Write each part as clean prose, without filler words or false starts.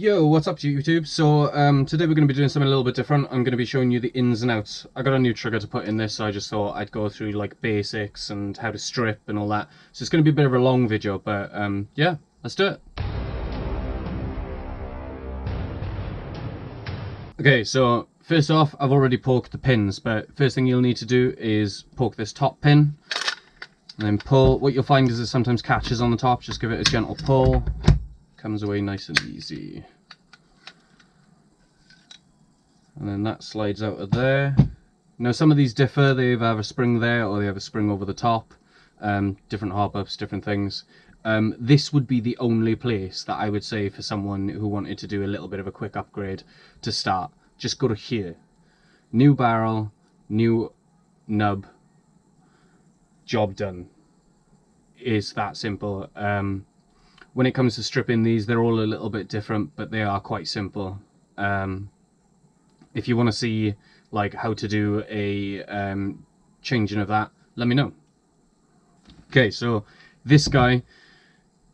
Yo, what's up to YouTube? So today we're going to be doing something a little bit different. I'm going to be showing you the ins and outs. I got a new trigger to put in this, so I just thought I'd go through like basics and how to strip and all that. So it's going to be a bit of a long video, but yeah, let's do it. Okay, so first off, I've already poked the pins, but first thing you'll need to do is poke this top pin and then pull. What you'll find is it sometimes catches on the top. Just give it a gentle pull. Comes away nice and easy, and then that slides out of there. Now some of these differ. They either have a spring there or they have a spring over the top. Different hop-ups, different things. This would be the only place that I would say for someone who wanted to do a little bit of a quick upgrade to start. Just go to here, new barrel, new nub, job done. It's that simple. When it comes to stripping these, they're all a little bit different, but they are quite simple. If you want to see like how to do a changing of that, let me know. Okay, so this guy,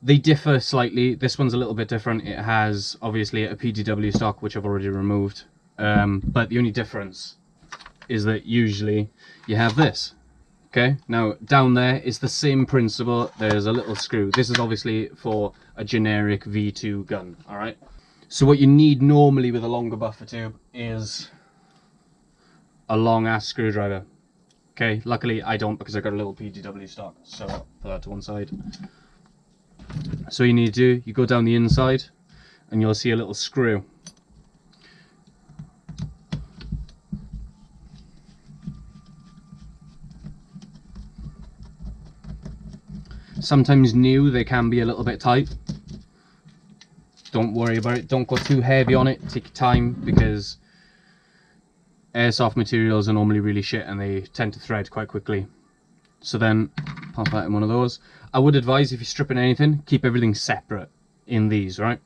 they differ slightly. This one's a little bit different. It has obviously a PDW stock, which I've already removed, but the only difference is that usually you have this. Okay, now down there is the same principle. There's a little screw. This is obviously for a generic V2 gun, all right? So what you need normally with a longer buffer tube is a long ass screwdriver. Okay, luckily I don't because I got a little PDW stock, so I'll put that to one side. So you need to do, you go down the inside and you'll see a little screw. Sometimes new, they can be a little bit tight. Don't worry about it. Don't go too heavy on it. Take your time because airsoft materials are normally really shit and they tend to thread quite quickly. So then pop that in one of those. I would advise if you're stripping anything, keep everything separate in these, right?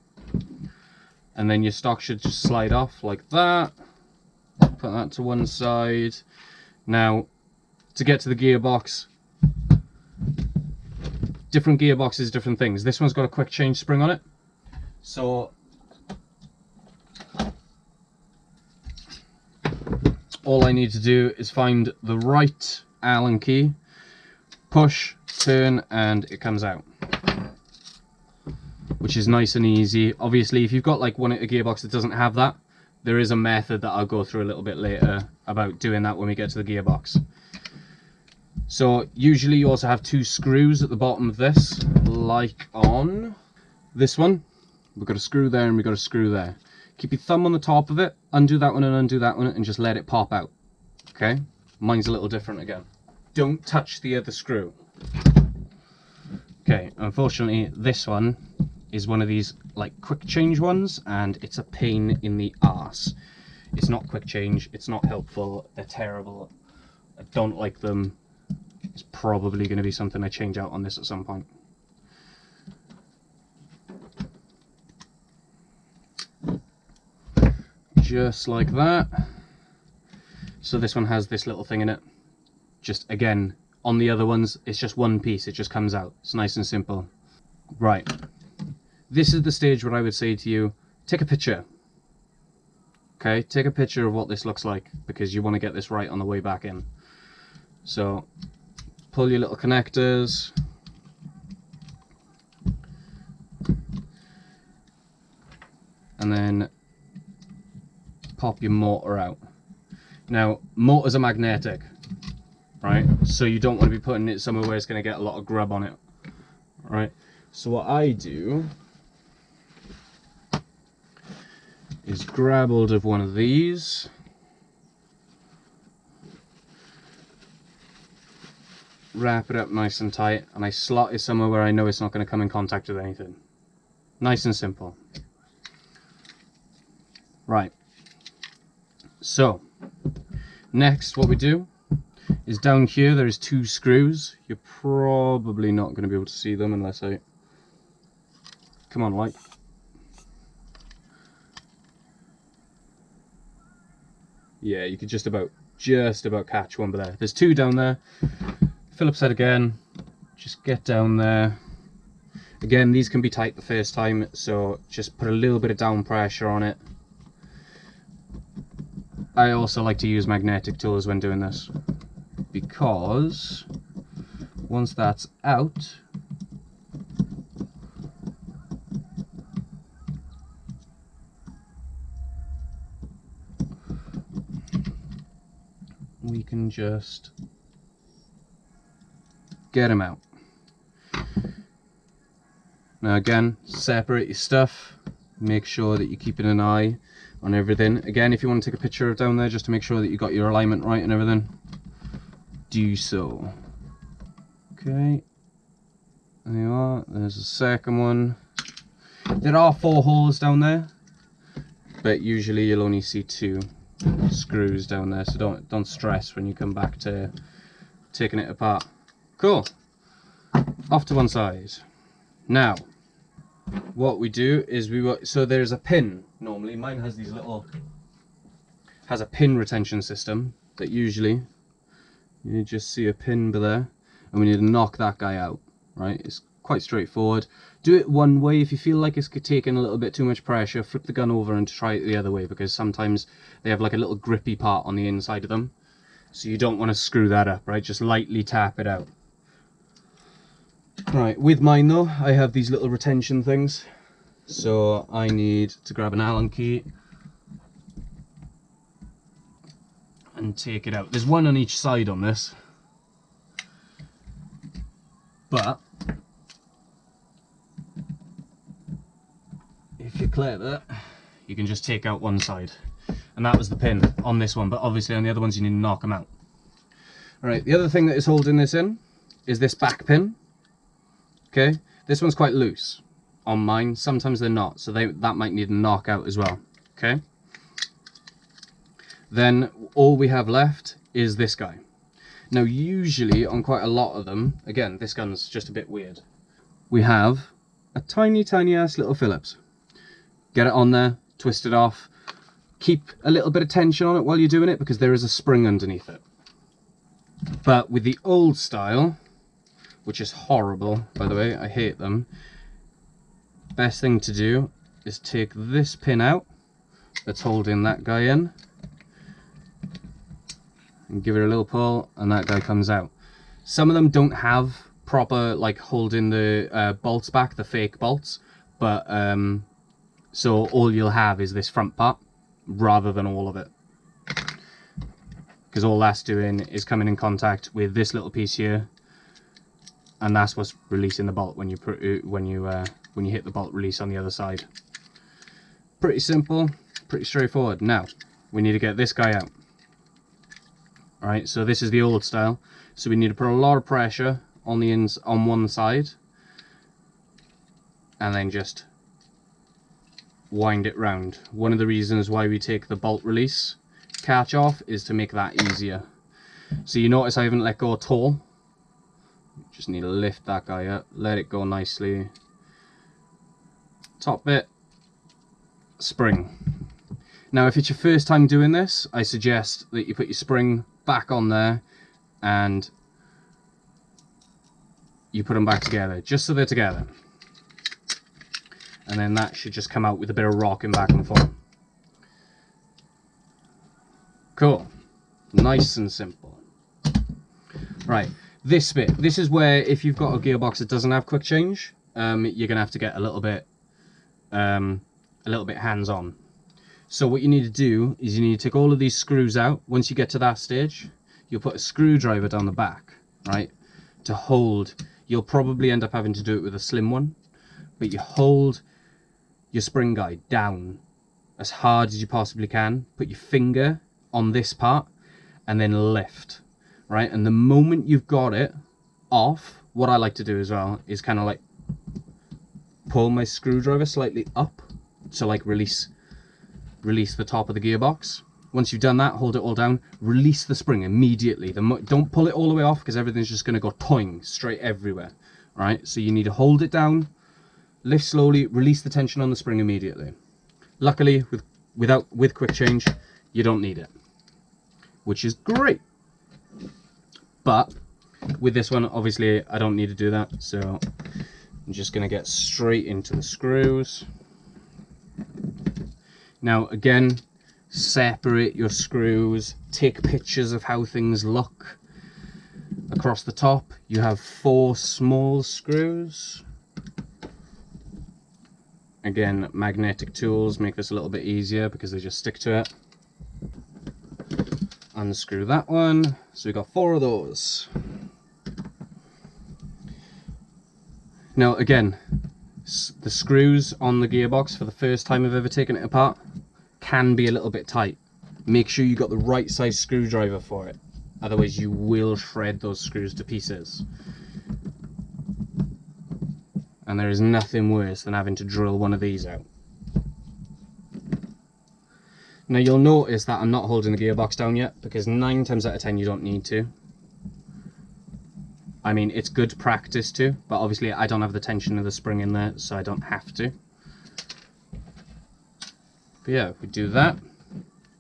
And then your stock should just slide off like that. Put that to one side. Now, to get to the gearbox, different gearboxes, different things. This one's got a quick change spring on it. So all I need to do is find the right Allen key, push, turn, and it comes out, which is nice and easy. Obviously, if you've got like a gearbox that doesn't have that, there is a method that I'll go through a little bit later about doing that when we get to the gearbox. So usually you also have two screws at the bottom of this, like on this one. We've got a screw there and we've got a screw there. Keep your thumb on the top of it, undo that one and undo that one, and just let it pop out. Okay? Mine's a little different again. Don't touch the other screw. Okay, unfortunately this one is one of these like quick change ones, and it's a pain in the arse. It's not quick change, it's not helpful, they're terrible. I don't like them. It's probably going to be something I change out on this at some point. Just like that. So this one has this little thing in it. Just again, on the other ones, it's just one piece. It just comes out. It's nice and simple. Right. This is the stage where I would say to you, take a picture. Okay, take a picture of what this looks like because you want to get this right on the way back in. So pull your little connectors, and then pop your motor out. Now, motors are magnetic, right? So you don't want to be putting it somewhere where it's going to get a lot of grub on it, right? So what I do is grab hold of one of these, wrap it up nice and tight, and I slot it somewhere where I know it's not going to come in contact with anything. Nice and simple. Right. So, next what we do is down here there is two screws. You're probably not going to be able to see them unless I... Come on, light. Yeah, you could just about catch one, but there's two down there. Phillips head again, just get down there, Again, these can be tight the first time, so just put a little bit of down pressure on it. I also like to use magnetic tools when doing this, because once that's out, we can just get them out. Now again, separate your stuff, make sure that you're keeping an eye on everything. Again, if you want to take a picture of down there just to make sure that you got your alignment right and everything, do so. Okay, there you are, there's the second one. There are 4 holes down there, but usually you'll only see 2 screws down there, so don't stress when you come back to taking it apart. Cool, off to one side. Now what we do is so there's a pin. Normally mine has these has a pin retention system that usually you just see a pin there, and we need to knock that guy out, right? It's quite straightforward. Do it one way. If you feel like it's taking a little bit too much pressure, flip the gun over and try it the other way, because sometimes they have like a little grippy part on the inside of them, so you don't want to screw that up, right? Just lightly tap it out. Right, with mine though, I have these little retention things, so I need to grab an Allen key and take it out. There's one on each side on this, but if you're clever, you can just take out one side, and that was the pin on this one, but obviously on the other ones you need to knock them out. Alright, the other thing that is holding this in is this back pin. Okay, this one's quite loose on mine, sometimes they're not, so that might need a knock out as well. Okay, then all we have left is this guy. Now usually on quite a lot of them, again this gun's just a bit weird, we have a tiny ass little Phillips. Get it on there, twist it off, keep a little bit of tension on it while you're doing it, because there is a spring underneath it. But with the old style, which is horrible, by the way, I hate them, best thing to do is take this pin out that's holding that guy in and give it a little pull, and that guy comes out. Some of them don't have proper like holding the bolts back, the fake bolts, but so all you'll have is this front part rather than all of it, because all that's doing is coming in contact with this little piece here, and that's what's releasing the bolt when you hit the bolt release on the other side. Pretty simple, pretty straightforward. Now we need to get this guy out. Alright, so this is the old style, so we need to put a lot of pressure on the on one side and then just wind it round. One of the reasons why we take the bolt release catch off is to make that easier. So you notice I haven't let go at all. Just need to lift that guy up, let it go nicely. Top bit, spring. Now if it's your first time doing this, I suggest that you put your spring back on there and you put them back together, just so they're together. And then that should just come out with a bit of rocking back and forth. Cool. Nice and simple. Right, this bit. This is where if you've got a gearbox that doesn't have quick change, you're gonna have to get a little bit hands-on. So what you need to do is you need to take all of these screws out. Once you get to that stage, you'll put a screwdriver down the back, right, to hold. You'll probably end up having to do it with a slim one, but you hold your spring guide down as hard as you possibly can. Put your finger on this part and then lift, right? And the moment you've got it off, what I like to do as well is kind of like pull my screwdriver slightly up to like release the top of the gearbox. Once you've done that, hold it all down, release the spring immediately. Don't pull it all the way off, because everything's just going to go toing straight everywhere. Right, so you need to hold it down, lift slowly, release the tension on the spring immediately. Luckily, with quick change, you don't need it, which is great. But with this one, obviously, I don't need to do that. So I'm just going to get straight into the screws. Now again, separate your screws, take pictures of how things look. Across the top you have 4 small screws. Again, magnetic tools make this a little bit easier because they just stick to it. Unscrew that one. So we've got 4 of those. Now again, the screws on the gearbox for the first time I've ever taken it apart can be a little bit tight. Make sure you got the right size screwdriver for it, otherwise you will shred those screws to pieces. And there is nothing worse than having to drill one of these out. Now you'll notice that I'm not holding the gearbox down yet, because 9 times out of 10 you don't need to. I mean, it's good practice to, but obviously I don't have the tension of the spring in there, so I don't have to. But yeah, we do that.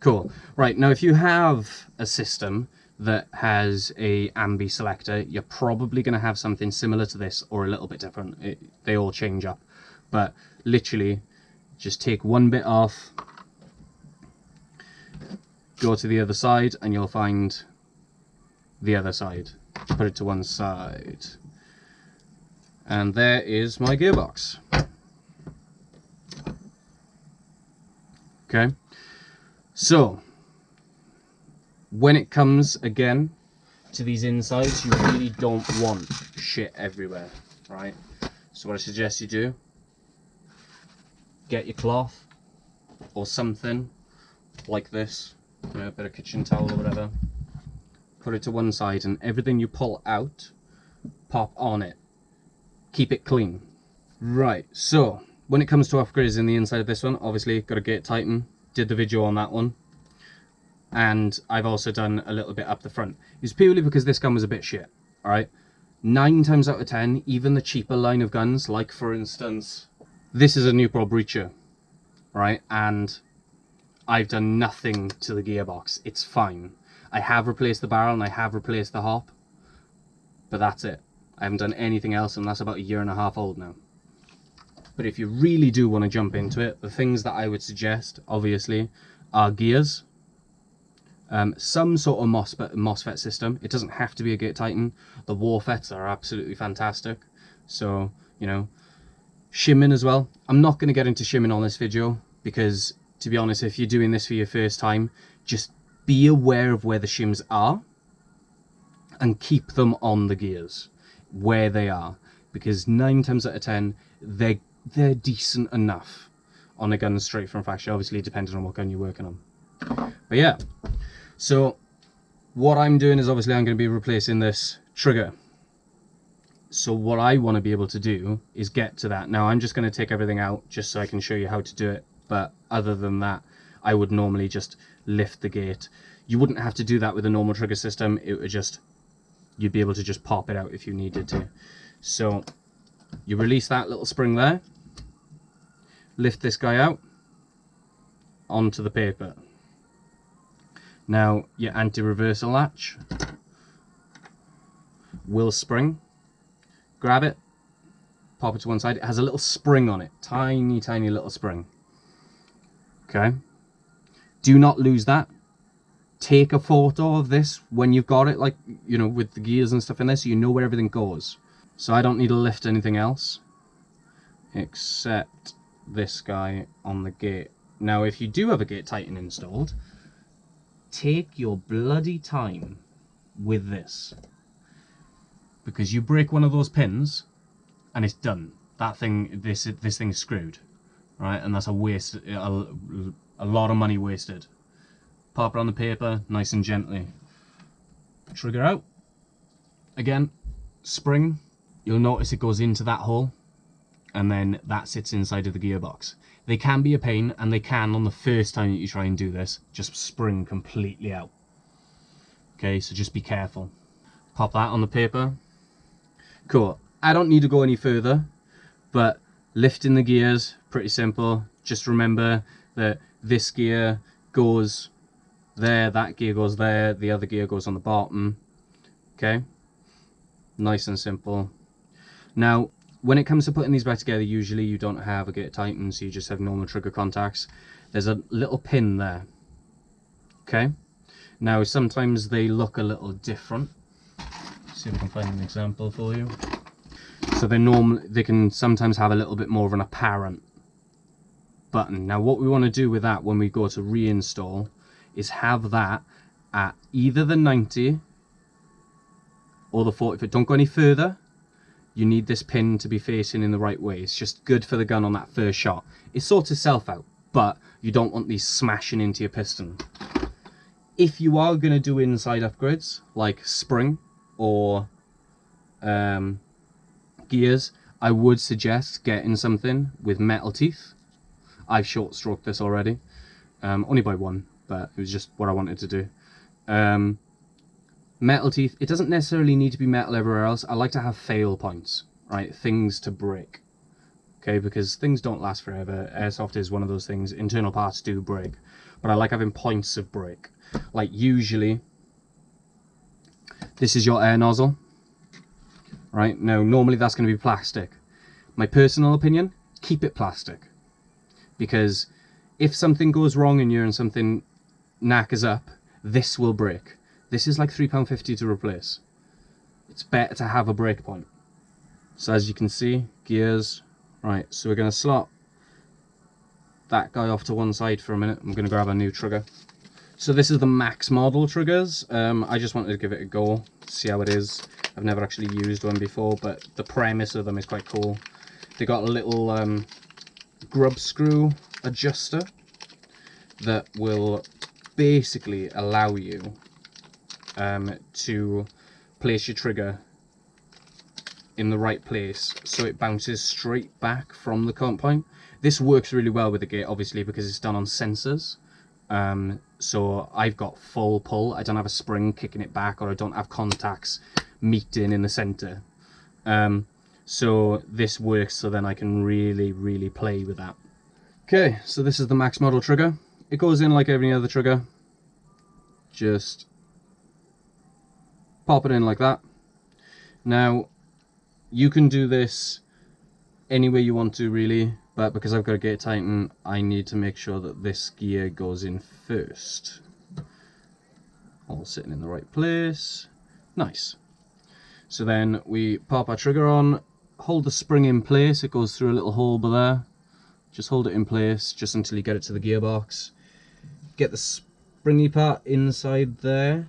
Cool. Right, now if you have a system that has a ambi selector, you're probably going to have something similar to this or a little bit different. They all change up. But literally, just take one bit off, go to the other side, and you'll find the other side. Put it to one side. And there is my gearbox. Okay. So, when it comes again to these insides, you really don't want shit everywhere, right? So what I suggest you do, get your cloth or something like this, you know, a bit of kitchen towel or whatever, put it to one side, and everything you pull out, pop on it. Keep it clean. Right, so when it comes to upgrades in the inside of this one, obviously got a gate tighten, did the video on that one. And I've also done a little bit up the front. It's purely because this gun was a bit shit, alright? 9 times out of 10, even the cheaper line of guns, like for instance, this is a Newport breacher, right? And I've done nothing to the gearbox. It's fine. I have replaced the barrel and I have replaced the hop, but that's it. I haven't done anything else, and that's about 1.5 years old now. But if you really do want to jump into it, the things that I would suggest, obviously, are gears. Some sort of MOSFET system. It doesn't have to be a gate tighten. The WARFETs are absolutely fantastic. So, you know, shimming as well. I'm not going to get into shimming on this video because, to be honest, if you're doing this for your first time, just be aware of where the shims are and keep them on the gears where they are, because 9 times out of 10 they're decent enough on a gun straight from factory, obviously depending on what gun you're working on. But yeah, so what I'm doing is obviously I'm going to be replacing this trigger. So what I want to be able to do is get to that. Now I'm just going to take everything out just so I can show you how to do it, but other than that I would normally just lift the gate. You wouldn't have to do that with a normal trigger system. It would just, you'd be able to just pop it out if you needed to. So you release that little spring there, lift this guy out onto the paper. Now your anti-reversal latch will spring. Grab it, pop it to one side. It has a little spring on it, tiny little spring. Okay, do not lose that. Take a photo of this when you've got it, like, you know, with the gears and stuff in there, so you know where everything goes. So I don't need to lift anything else except this guy on the gate. Now if you do have a gate tighten installed, take your bloody time with this, because you break one of those pins and it's done. That thing, this thing's screwed, right? And that's a waste, a lot of money wasted. Pop it on the paper, nice and gently. Trigger out. Again, spring. You'll notice it goes into that hole, and then that sits inside of the gearbox. They can be a pain, and they can, on the first time that you try and do this, just spring completely out. Okay, so just be careful. Pop that on the paper. Cool. I don't need to go any further, but lifting the gears, pretty simple. Just remember that this gear goes there, that gear goes there, the other gear goes on the bottom. Okay, nice and simple. Now when it comes to putting these back together, usually you don't have a gate tighten, so you just have normal trigger contacts. There's a little pin there. Okay. Now sometimes they look a little different. Let's see if I can find an example for you. So they can sometimes have a little bit more of an apparent button. Now what we want to do with that when we go to reinstall is have that at either the 90 or the 40 foot. Don't go any further. You need this pin to be facing in the right way. It's just good for the gun on that first shot. It sorts itself out, but you don't want these smashing into your piston. If you are going to do inside upgrades like spring or gears, I would suggest getting something with metal teeth. I've short stroked this already, only by one, but it was just what I wanted to do. Metal teeth, it doesn't necessarily need to be metal everywhere else. I like to have fail points, right? Things to break, okay? Because things don't last forever. Airsoft is one of those things. Internal parts do break, but I like having points of break. Like usually, this is your air nozzle, right? Now, normally that's going to be plastic. My personal opinion, keep it plastic. Because if something goes wrong in here and something knackers up, this will break. This is like £3.50 to replace. It's better to have a break point. So as you can see, gears. Right, so we're going to slot that guy off to one side for a minute. I'm going to grab a new trigger. So this is the max model triggers. I just wanted to give it a go, see how it is. I've never actually used one before, but the premise of them is quite cool. They got a little grub screw adjuster that will basically allow you to place your trigger in the right place so it bounces straight back from the count point. This works really well with the gate, obviously, because it's done on sensors. So I've got full pull. I don't have a spring kicking it back, or I don't have contacts meeting in the center. So this works, so then I can really play with that. Okay, so this is the max model trigger. It goes in like every other trigger. Just pop it in like that. Now, you can do this any way you want to, really, but because I've got a gate tighten, I need to make sure that this gear goes in first. All sitting in the right place. Nice. So then we pop our trigger on, hold the spring in place. It goes through a little hole there. Just hold it in place just until you get it to the gearbox. Get the springy part inside there.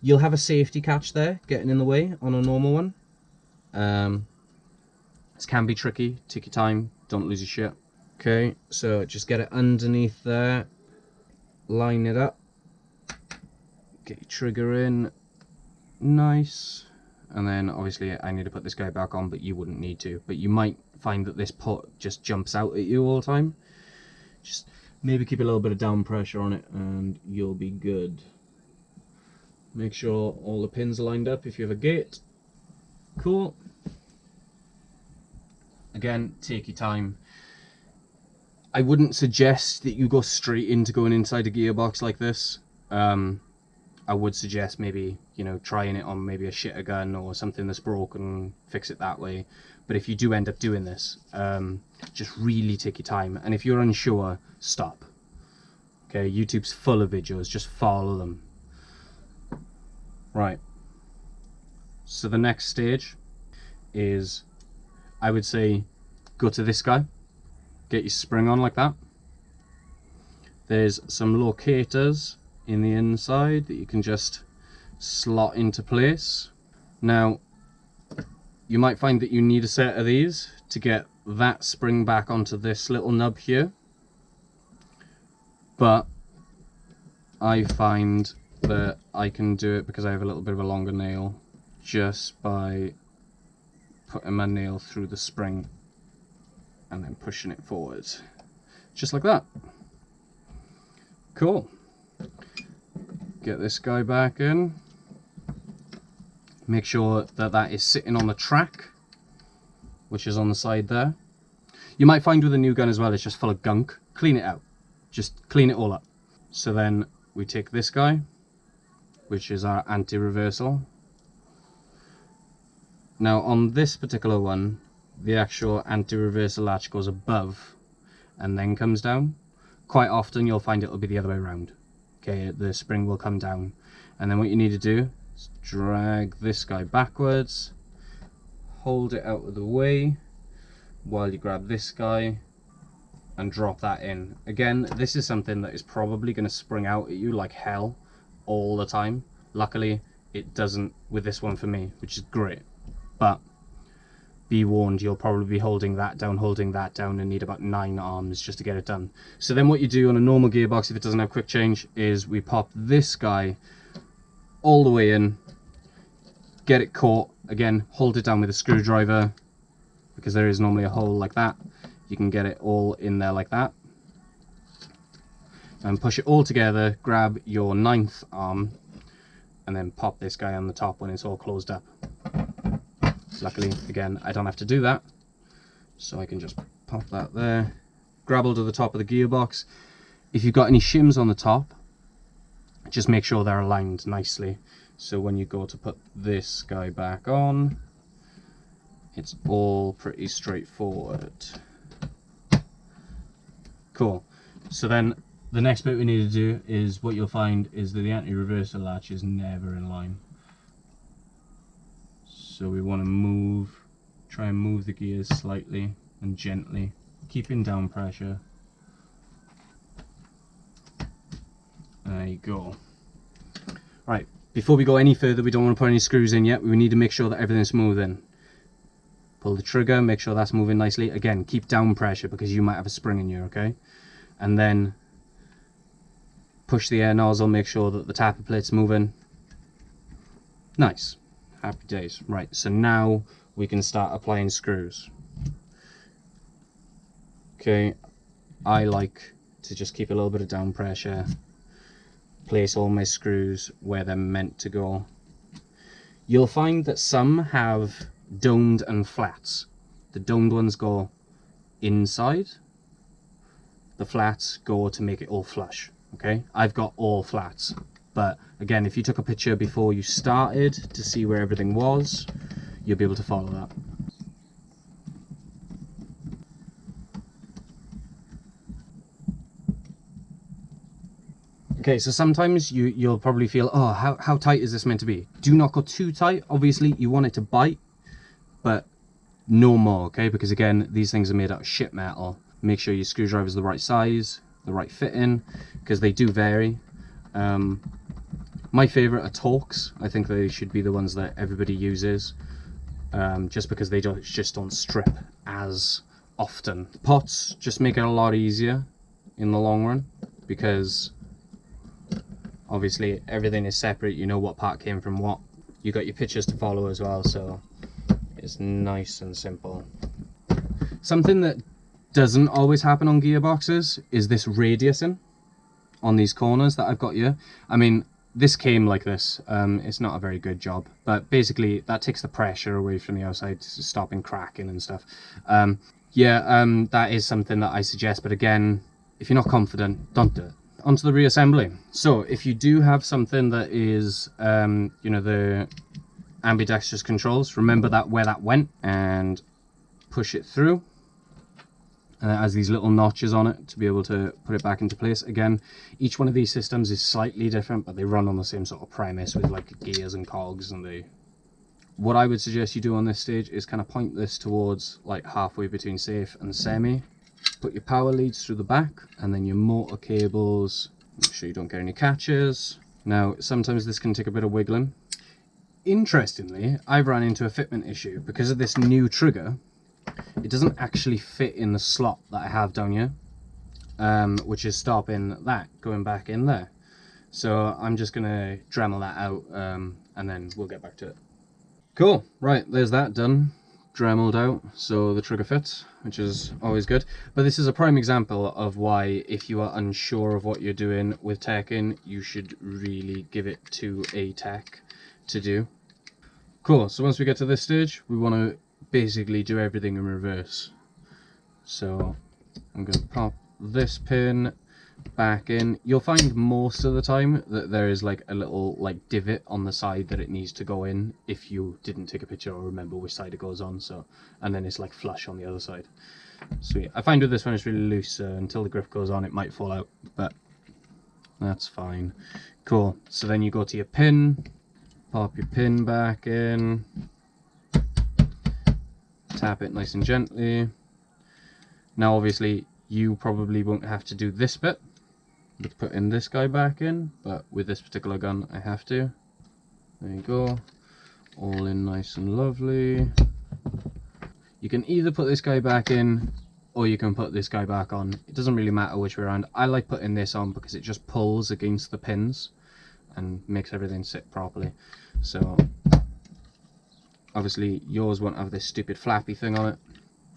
You'll have a safety catch there getting in the way on a normal one. This can be tricky. Take your time, don't lose your shit. Okay, so just get it underneath there, line it up, get your trigger in, nice. And then obviously I need to put this guy back on, but you wouldn't need to. But you might find that this put just jumps out at you all the time. Just maybe keep a little bit of down pressure on it and you'll be good. Make sure all the pins are lined up if you have a gate. Cool. Again, take your time. I wouldn't suggest that you go straight into going inside a gearbox like this. I would suggest maybe, you know, trying it on maybe a shitter gun or something that's broken, fix it that way. But if you do end up doing this, just really take your time. And if you're unsure, stop. Okay, YouTube's full of videos, just follow them. Right. So the next stage is, I would say, go to this guy, get your spring on like that. There's some locators in the inside that you can just slot into place. Now, you might find that you need a set of these to get that spring back onto this little nub here. But I find that I can do it, because I have a little bit of a longer nail, just by putting my nail through the spring and then pushing it forward. Just like that. Cool. Get this guy back in. Make sure that that is sitting on the track, which is on the side there. You might find with a new gun as well, it's just full of gunk. Clean it out. Just clean it all up. So then we take this guy, which is our anti-reversal. Now on this particular one, the actual anti-reversal latch goes above and then comes down. Quite often you'll find it'll be the other way around. Okay, the spring will come down, and then what you need to do is drag this guy backwards, hold it out of the way while you grab this guy and drop that in. Again, this is something that is probably going to spring out at you like hell all the time. Luckily it doesn't with this one for me, which is great, but be warned, you'll probably be holding that down, and need about 9 arms just to get it done. So then what you do on a normal gearbox, if it doesn't have quick change, is we pop this guy all the way in, get it caught, again, hold it down with a screwdriver, because there is normally a hole like that. You can get it all in there like that, and push it all together, grab your 9th arm, and then pop this guy on the top when it's all closed up. Luckily, again, I don't have to do that, so I can just pop that there, grab hold of the top of the gearbox. If you've got any shims on the top, just make sure they're aligned nicely, so when you go to put this guy back on, it's all pretty straightforward. Cool. So then the next bit we need to do is, what you'll find is that the anti-reversal latch is never in line. So we want to try and move the gears slightly and gently, keeping down pressure. There you go. Right, before we go any further, we don't want to put any screws in yet. We need to make sure that everything's smooth in. Pull the trigger, make sure that's moving nicely. Again, keep down pressure because you might have a spring in you, okay? And then push the air nozzle, make sure that the tapper plate's moving. Nice. Happy days. Right, so now we can start applying screws. Okay, I like to just keep a little bit of down pressure, place all my screws where they're meant to go. You'll find that some have domed and flats. The domed ones go inside, the flats go to make it all flush. Okay, I've got all flats. But again, if you took a picture before you started to see where everything was, you'll be able to follow that. Okay, so sometimes you'll probably feel, oh, how tight is this meant to be? Do not go too tight. Obviously, you want it to bite, but no more, okay? Because again, these things are made out of shit metal. Make sure your screwdriver's the right size, the right fitting, because they do vary. My favourite are Torx. I think they should be the ones that everybody uses, just because they just don't strip as often. Pots just make it a lot easier in the long run, because obviously everything is separate. You know what part came from what. You got your pictures to follow as well, so it's nice and simple. Something that doesn't always happen on gearboxes is this radiusing on these corners that I've got here. I mean, this came like this. It's not a very good job, but basically that takes the pressure away from the outside, stopping cracking and stuff. That is something that I suggest, but again, if you're not confident, don't do it. Onto the reassembly. So if you do have something that is the ambidextrous controls, remember that where that went and push it through. And it has these little notches on it to be able to put it back into place. Again, each one of these systems is slightly different, but they run on the same sort of premise with like gears and cogs. And what I would suggest you do on this stage is kind of point this towards like halfway between safe and semi. Put your power leads through the back, and then your motor cables. Make sure you don't get any catches. Now, sometimes this can take a bit of wiggling. Interestingly, I've run into a fitment issue because of this new trigger. It doesn't actually fit in the slot that I have down here, which is stopping that going back in there. So I'm just going to Dremel that out, and then we'll get back to it. Cool, right, there's that done, Dremeled out, so the trigger fits, which is always good. But this is a prime example of why, if you are unsure of what you're doing with teching, you should really give it to a tech to do. Cool, so once we get to this stage, we want to basically do everything in reverse. So I'm going to pop this pin back in. You'll find most of the time that there is like a little like divot on the side that it needs to go in if you didn't take a picture or remember which side it goes on. So, and then it's like flush on the other side. Sweet. I find with this one it's really loose, until the grip goes on it might fall out, but that's fine. Cool. So then you go to your pin, pop your pin back in, tap it nice and gently. Now obviously you probably won't have to do this bit with putting this guy back in, but with this particular gun I have to. There you go, all in nice and lovely. You can either put this guy back in or you can put this guy back on. It doesn't really matter which way around. I like putting this on because it just pulls against the pins and makes everything sit properly. So obviously yours won't have this stupid flappy thing on it.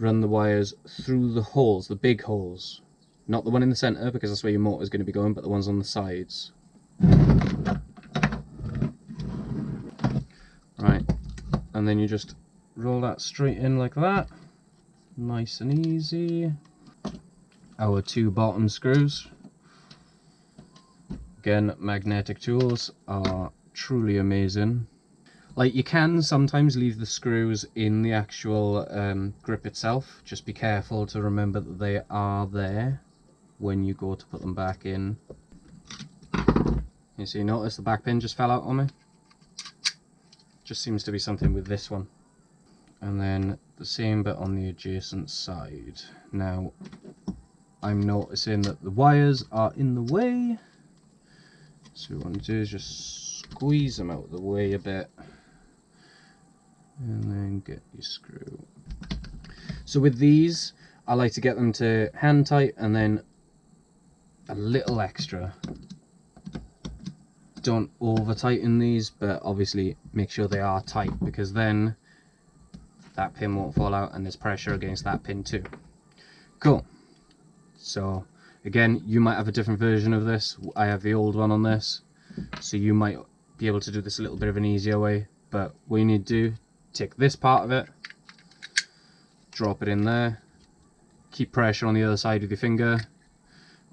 Run the wires through the holes, the big holes. Not the one in the center because that's where your motor is going to be going, but the ones on the sides. Right, and then you just roll that straight in like that. Nice and easy. Our 2 bottom screws. Again, magnetic tools are truly amazing. Like, you can sometimes leave the screws in the actual grip itself. Just be careful to remember that they are there when you go to put them back in. You see, notice the back pin just fell out on me? Just seems to be something with this one. And then the same bit on the adjacent side. Now, I'm noticing that the wires are in the way. So what I'm going to do is just squeeze them out of the way a bit. And then get your screw. So with these, I like to get them to hand tight and then a little extra. Don't over tighten these, but obviously make sure they are tight, because then that pin won't fall out and there's pressure against that pin too. Cool. So again, you might have a different version of this. I have the old one on this, so you might be able to do this a little bit of an easier way. But what you need to do, take this part of it, drop it in there, keep pressure on the other side with your finger,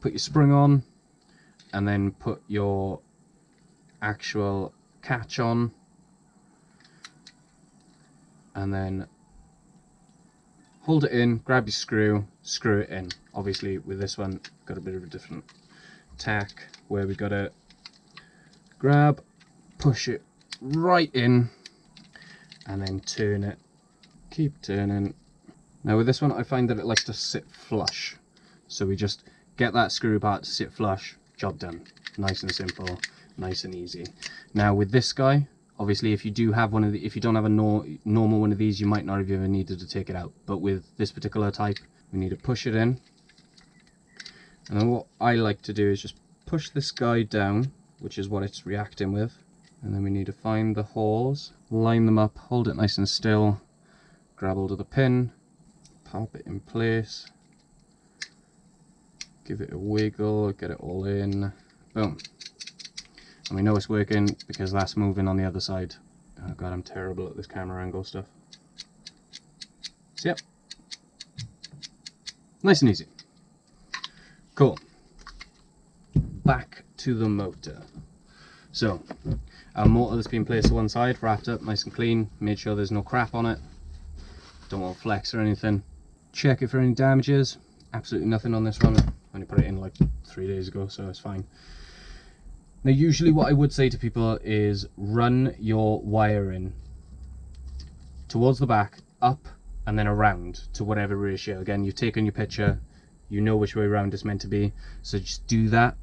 put your spring on, and then put your actual catch on, and then hold it in, grab your screw, screw it in. Obviously with this one got a bit of a different tack where we got to grab, push it right in, and then turn it, keep turning. Now with this one I find that it likes to sit flush, so we just get that screw part to sit flush, job done. Nice and simple, nice and easy. Now with this guy, obviously if you do have one of the, if you don't have a normal one of these, you might not have ever needed to take it out, but with this particular type we need to push it in. And then what I like to do is just push this guy down, which is what it's reacting with, and then we need to find the holes, line them up, hold it nice and still, grab hold of the pin, pop it in place, give it a wiggle, get it all in, boom. And we know it's working because that's moving on the other side. Oh god, I'm terrible at this camera angle stuff. So yep, nice and easy. Cool. Back to the motor. So our motor that's been placed to one side, wrapped up nice and clean, made sure there's no crap on it, don't want flex or anything. Check it for any damages. Absolutely nothing on this one. I only put it in like 3 days ago, so it's fine. Now usually what I would say to people is run your wiring towards the back, up, and then around to whatever ratio. Again, you've taken your picture, you know which way around it's meant to be, so just do that.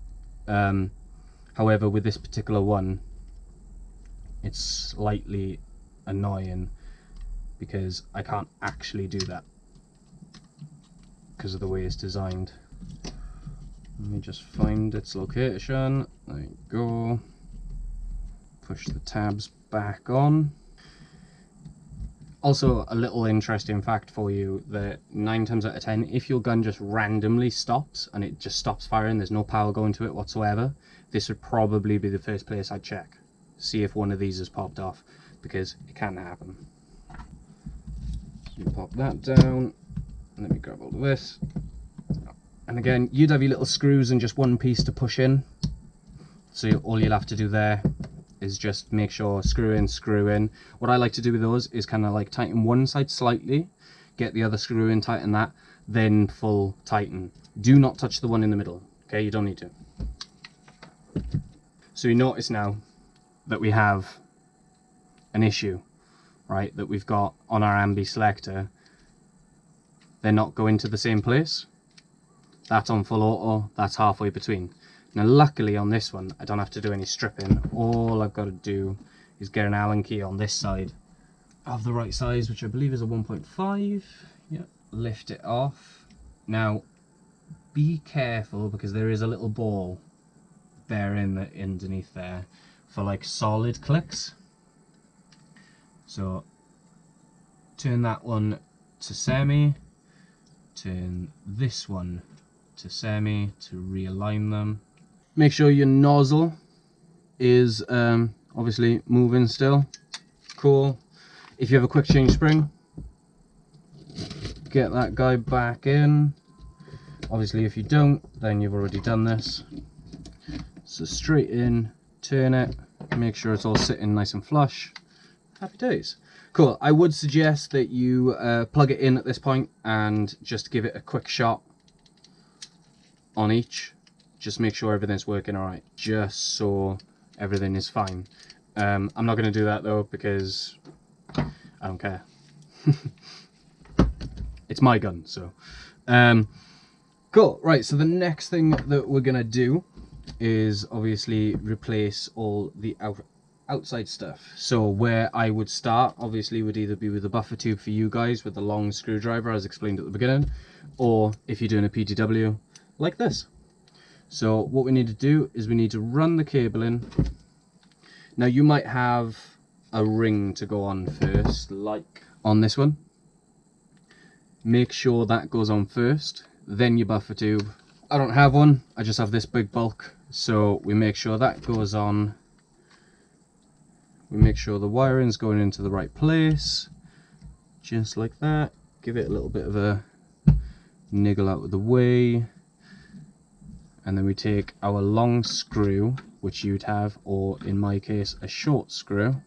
However, with this particular one, it's slightly annoying because I can't actually do that because of the way it's designed. Let me just find its location. There you go. Push the tabs back on. Also, a little interesting fact for you, that 9 times out of 10, if your gun just randomly stops and it just stops firing, there's no power going to it whatsoever, this would probably be the first place I'd check. See if one of these has popped off, because it can happen. You pop that down. Let me grab hold of this. And again, you'd have your little screws and just one piece to push in. So all you'll have to do there is just make sure screw in. What I like to do with those is kind of like tighten one side slightly, get the other screw in, tighten that, then full tighten. Do not touch the one in the middle, okay? You don't need to. So you notice now that we have an issue, right, that we've got on our ambi selector. They're not going to the same place. That's on full auto, that's halfway between. Now luckily on this one I don't have to do any stripping. All I've got to do is get an Allen key on this side of the right size, which I believe is a 1.5. Yep. Lift it off. Now be careful because there is a little ball there underneath there for like solid clicks. So turn that one to semi, turn this one to semi to realign them. Make sure your nozzle is obviously moving still. Cool. If you have a quick change spring, get that guy back in. Obviously if you don't, then you've already done this. So straight in, turn it, make sure it's all sitting nice and flush. Happy days. Cool. I would suggest that you plug it in at this point and just give it a quick shot on each. Just make sure everything's working alright, just so everything is fine. I'm not going to do that though because I don't care. It's my gun, so cool. Right, so the next thing that we're going to do is obviously replace all the outside stuff. So where I would start obviously would either be with the buffer tube for you guys with the long screwdriver as explained at the beginning, or if you're doing a PTW like this. So what we need to do is we need to run the cable in. Now you might have a ring to go on first, like on this one. Make sure that goes on first, then your buffer tube. I don't have one, I just have this big bulk. So we make sure that goes on. We make sure the wiring's going into the right place, just like that. Give it a little bit of a niggle out of the way. And then we take our long screw, which you'd have, or in my case, a short screw,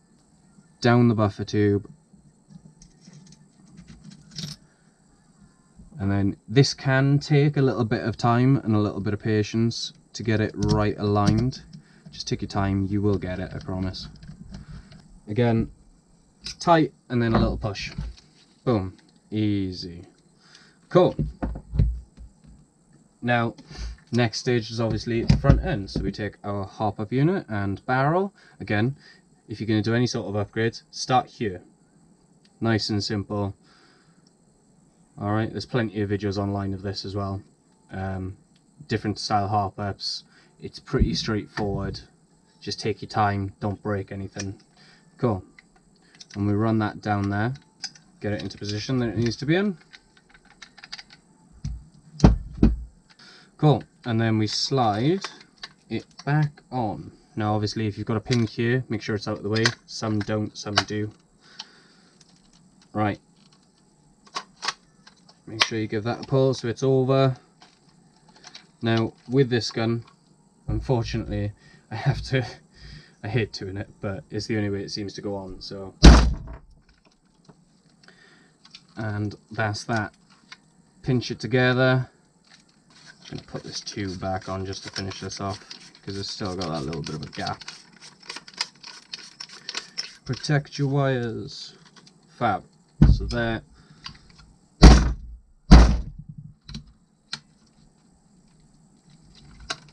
down the buffer tube. And then this can take a little bit of time and a little bit of patience to get it right aligned. Just take your time, you will get it, I promise. Again, tight and then a little push. Boom, easy. Cool. Now, next stage is obviously the front end. So we take our hop-up unit and barrel. Again, if you're going to do any sort of upgrades, start here. Nice and simple. Alright, there's plenty of videos online of this as well. Different style hop-ups. It's pretty straightforward. Just take your time, don't break anything. Cool. And we run that down there. Get it into position that it needs to be in. Cool. And then we slide it back on. Now obviously if you've got a pin here, make sure it's out of the way. Some don't, some do. Right. Make sure you give that a pull so it's over. Now with this gun, unfortunately, I hate doing it, but it's the only way it seems to go on, so. And that's that. Pinch it together. I'm going to put this tube back on just to finish this off because it's still got that little bit of a gap. Protect your wires. Fab. So there.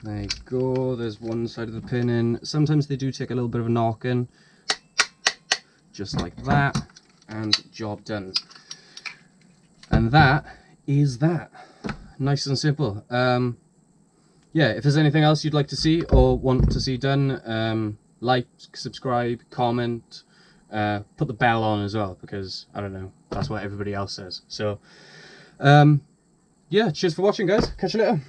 There you go, there's one side of the pin in. Sometimes they do take a little bit of a knock in. Just like that. And job done. And that is that. Nice and simple. Yeah, if there's anything else you'd like to see or want to see done, like, subscribe, comment, put the bell on as well, because I don't know, that's what everybody else says. So yeah, cheers for watching guys, catch you later.